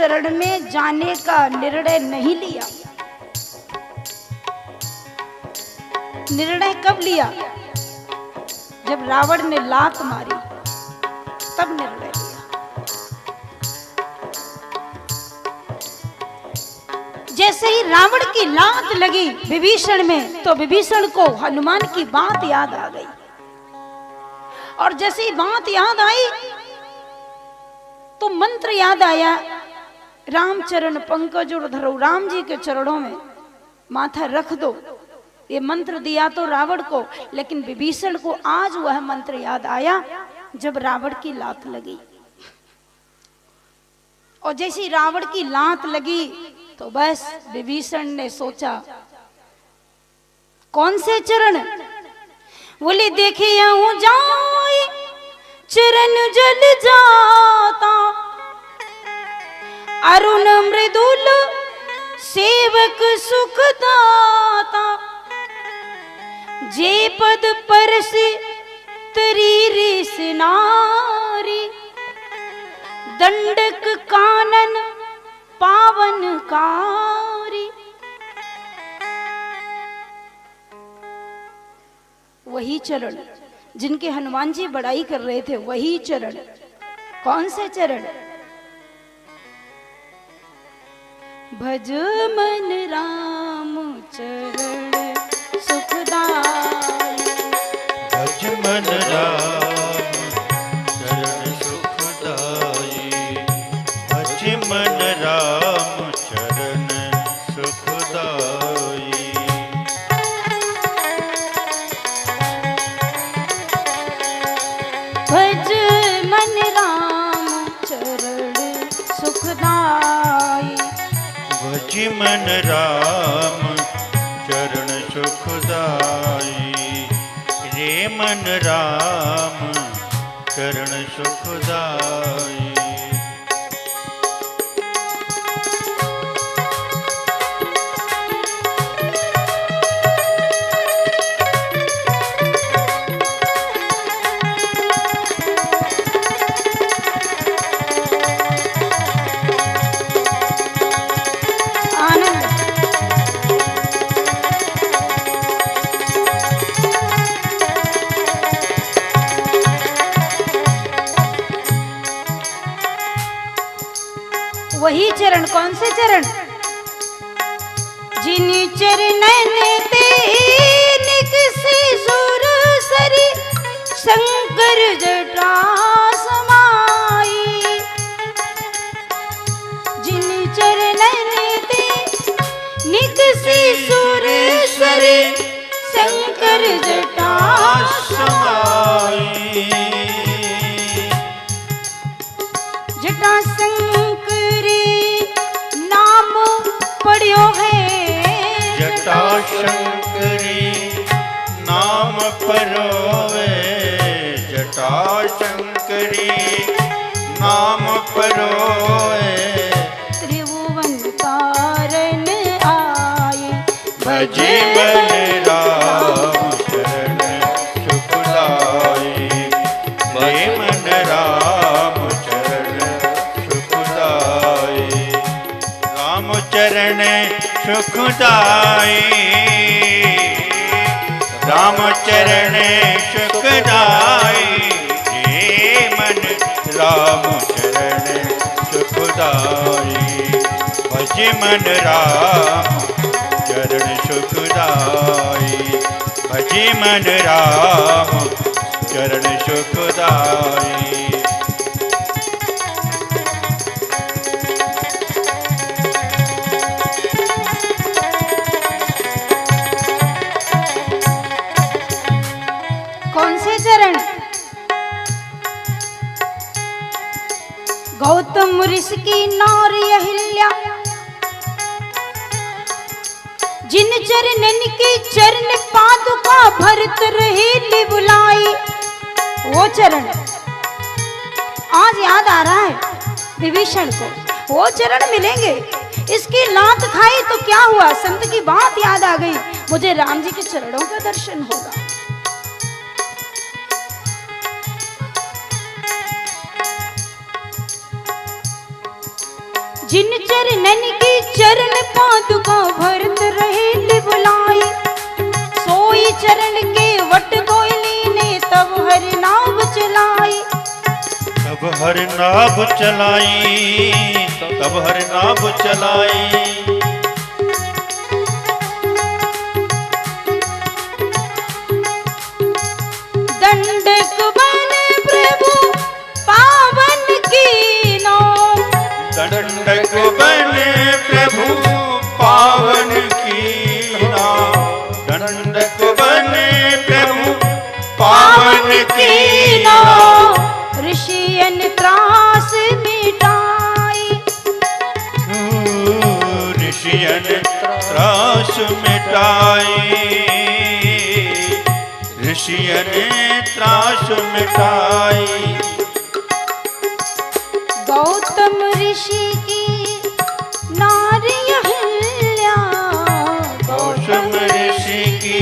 चरण में जाने का निर्णय नहीं लिया। निर्णय कब लिया? जब रावण ने लात मारी तब निर्णय लिया। जैसे ही रावण की लात लगी विभीषण में, तो विभीषण को हनुमान की बात याद आ गई। और जैसे ही बात याद आई तो मंत्र याद आया, राम चरण पंकज धरो, राम जी के चरणों में माथा रख दो। ये मंत्र दिया तो रावण को, लेकिन विभीषण को आज वह मंत्र याद आया जब रावण की लात लगी। और जैसे ही रावण की लात लगी तो बस विभीषण ने सोचा, कौन से चरण? बोले देखे यूं जाए चरण जल जाता, अरुण मृदुल सेवक सुखदाता, जे पद परसि तरी रीस नारी, दंडक कानन पावनकारी। वही चरण जिनके हनुमान जी बड़ाई कर रहे थे, वही चरण। कौन से चरण? भज मन राम चरण सुखदाई, भज मन राम चरण सुखदाई, भज मन राम चरण सुखदाई। भज मन राम चरण सुखदाई, भज मन राम चरण सुखदाई, रे मन राम चरण सुखदाई। वही चरण। कौन से चरण? जिन चरणन ते निकसे सुर सरी, शंकर जटा समाई। जिन चरणन ते निकसे सुर सरी, शंकर जटा समाई। जटा पढ़ियो है, जटा शंकरी नाम परोवे, जटा शंकरी नाम परोवे। त्रिभुवन तारन आए, भज मन राम चरण सुखदाई, भज मन राम चरण सुखदाई, राम चरण सुखदाई, राम चरण सुखदाई, हे मन राम चरण सुखदाई, भज मन राम चरण सुखदाई, भज मन राम चरण सुखदाई। गौतम ऋषि की नारी अहिल्या, जिन चरणन की चरण पादुका भरत रही बुलाई। वो चरण आज याद आ रहा है विभीषण को, वो चरण मिलेंगे। इसकी लात खाई तो क्या हुआ, संत की बात याद आ गई, मुझे राम जी के चरणों का दर्शन होगा। जिन चरणन की चरण पादुका भरत रहे लिबलाई, सोई चरण के वट धोइली ने तब हरि नाम चलाई। तब हर नाभ चलाई, तब हर नाभ चलाई। दंडक बन प्रभु पावन कीनो, दंडक बन प्रभु पावन कीना, दंडक बन प्रभु पावन कीना। ऋषियन त्रास मिटाई, ऋषियन त्रास मिटाई, ऋषियन त्रास मिटाई। गौतम ऋषि की नारी अहिल्या, गौतम ऋषि की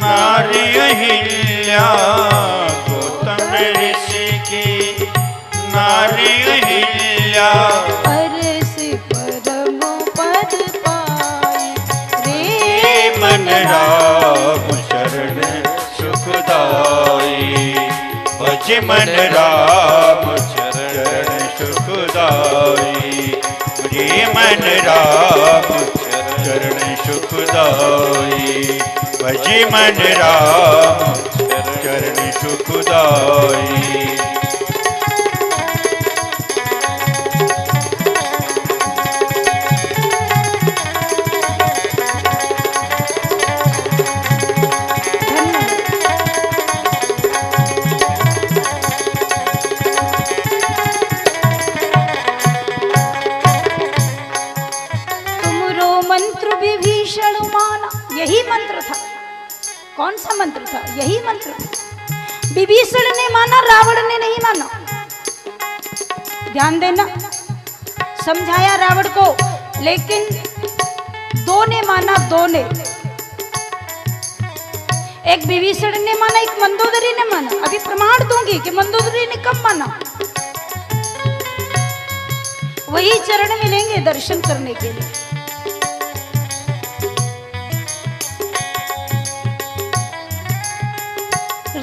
नारी अहिल्या, गौतम ऋषि की नारी अहिल्या। अरस परम पद पाई, रे मन राम शरण सुखदाई, भज मन राम शरण सुखदाई, रे मन राम शरण सुखदाई, भज मन राम शरण सुखदाई। यही मंत्र था। कौन सा मंत्र था? यही मंत्र था। विभीषण ने माना, रावण ने नहीं माना। ध्यान देना, समझाया रावण को, लेकिन दो ने माना, दो ने। एक विभीषण ने माना, एक मंदोदरी ने माना। अभी प्रमाण दूंगी कि मंदोदरी ने कब माना। वही चरण मिलेंगे दर्शन करने के लिए।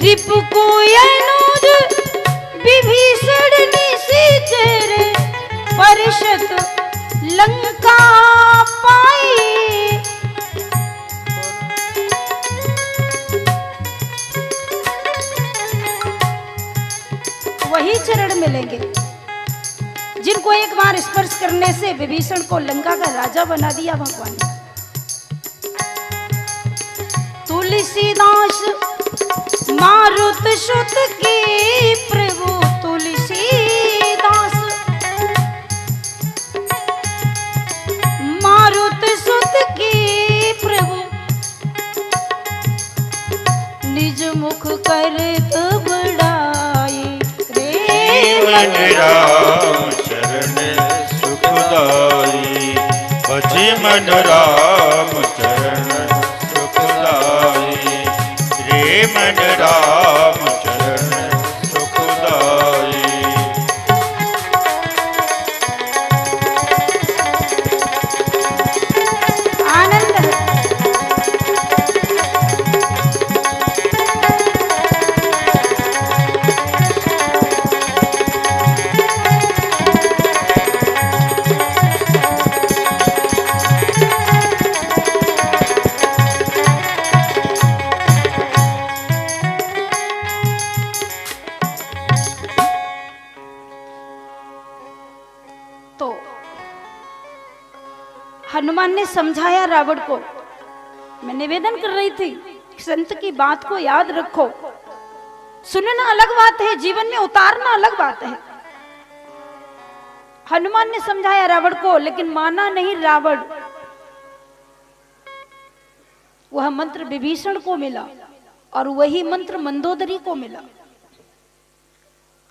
रिपु को अनुज विभीषण निशिचर, परिषद लंका पाई। वही चरण मिलेंगे जिनको एक बार स्पर्श करने से विभीषण को लंका का राजा बना दिया भगवान ने। तुलसीदास मारुत सुत की प्रभु, तुलसीदास मारुत सुत की प्रभु, निज मुख करत बड़ाई। रे मन राम शरण सुखदाई, भज मन राम चरण सुखदाई, रे मन राम चरण सुखदाई। आनंद है। हनुमान ने समझाया रावण को। मैं निवेदन कर रही थी, संत की बात को याद रखो। सुनना अलग बात है, जीवन में उतारना अलग बात है। हनुमान ने समझाया रावण को, लेकिन माना नहीं रावण। वह मंत्र विभीषण को मिला और वही मंत्र मंदोदरी को मिला।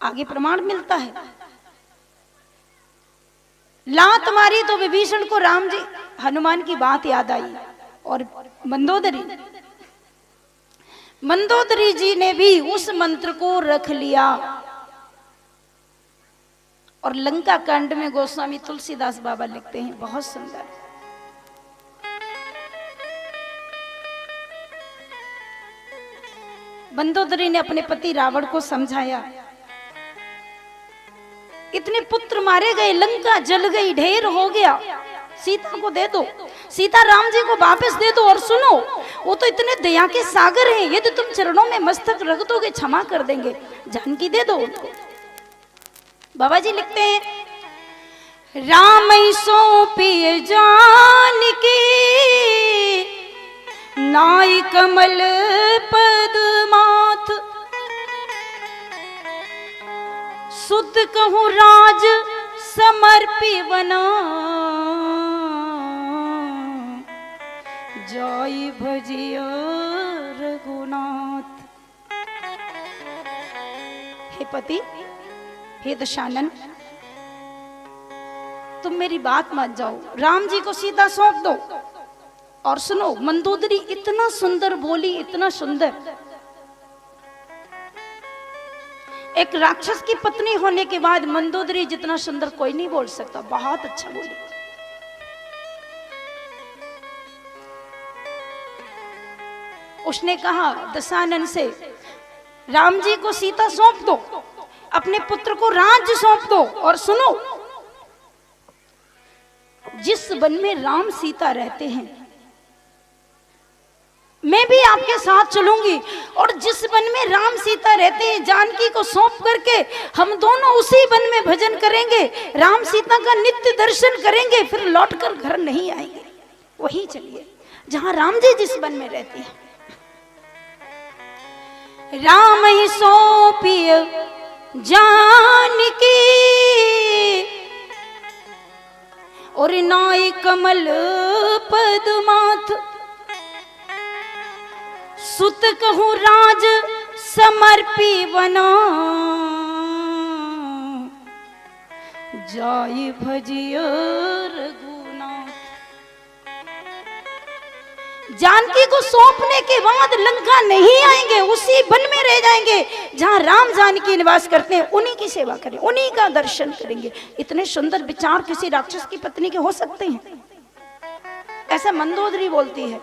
आगे प्रमाण मिलता है। लात मारी तो विभीषण को राम जी हनुमान की बात याद आई, और मंदोदरी जी ने भी उस मंत्र को रख लिया और लंका कांड में गोस्वामी तुलसीदास बाबा लिखते हैं, बहुत सुंदर। मंदोदरी ने अपने पति रावण को समझाया, इतने पुत्र मारे गए, लंका जल गई, ढेर हो गया, सीता को दे दो, सीता राम जी को वापस दे दो। और सुनो, वो तो इतने दया के सागर हैं, यदि तुम चरणों में मस्तक रख दोगे क्षमा कर देंगे, जानकी दे दो उनको। बाबा जी लिखते हैं, राम सौंपी जानकी नाई कमल पद्माथ, सुत कहूँ राज समर्पी बना, जाई भजिया रघुनाथ। हे पति, हे दशानन, तुम मेरी बात मान जाओ, राम जी को सीता सौंप दो। और सुनो, मंदोदरी इतना सुंदर बोली, इतना सुंदर, एक राक्षस की पत्नी होने के बाद मंदोदरी जितना सुंदर कोई नहीं बोल सकता, बहुत अच्छा बोली। उसने कहा दशानन से, राम जी को सीता सौंप दो, अपने पुत्र को राज्य सौंप दो। और सुनो, जिस वन में राम सीता रहते हैं मैं भी आपके साथ चलूंगी, और जिस वन में राम सीता रहते हैं जानकी को सौंप करके हम दोनों उसी वन में भजन करेंगे, राम सीता का नित्य दर्शन करेंगे, फिर लौटकर घर नहीं आएंगे। वहीं चलिए जहां राम जी जिस वन में रहते हैं। राम ही सौंपिय जानकी और नाई कमल पद्माथ, सुत कहूँ राज समर्पी बना, जाई भजिया रघुनाथ। जानकी को सौंपने के बाद लंका नहीं आएंगे, उसी वन में रह जाएंगे जहां राम जानकी निवास करते हैं, उन्हीं की सेवा करें, उन्हीं का दर्शन करेंगे। इतने सुंदर विचार किसी राक्षस की पत्नी के हो सकते हैं? ऐसा मंदोदरी बोलती है।